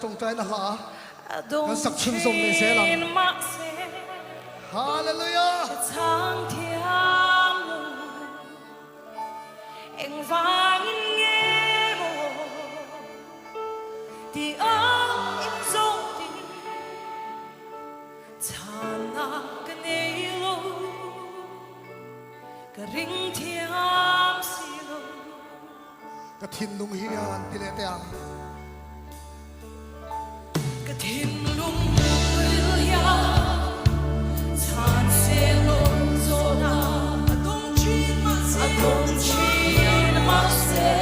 trong trái là hả nó sặc chim sông này sẽ làm Hallelujah anh vang nghe bộ thì ấm im dấu đi chana cái này lo cái ring thiam xì lo cái thiên lung hi an tì lệ tang cái thiên lung will ya chan se lo zona adong chin ma se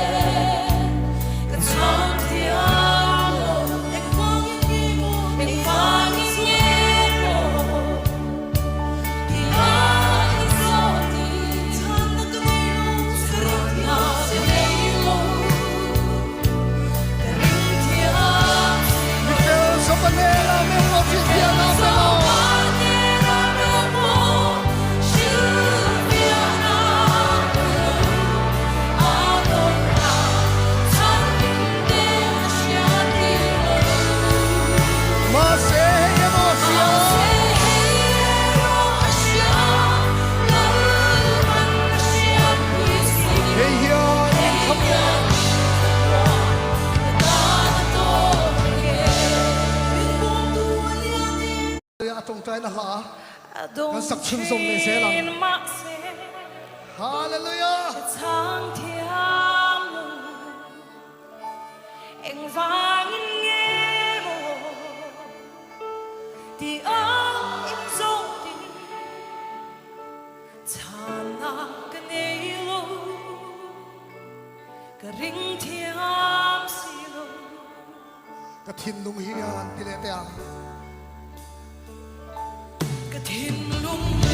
cái chang thiam lo anh vang nghe bộ thì ai dấu đi chana cái này lo cái này lo cái ring thiam Sopanela me lo fiana me lo trong trái là hả nó sặc chim sông này sẽ làm Hallelujah anh vang nghe bộ thì ấm im dấu đi chana cái này lo cái ring thiam xì lo cái thiên lung hi an tì lệ tang cái thiên lung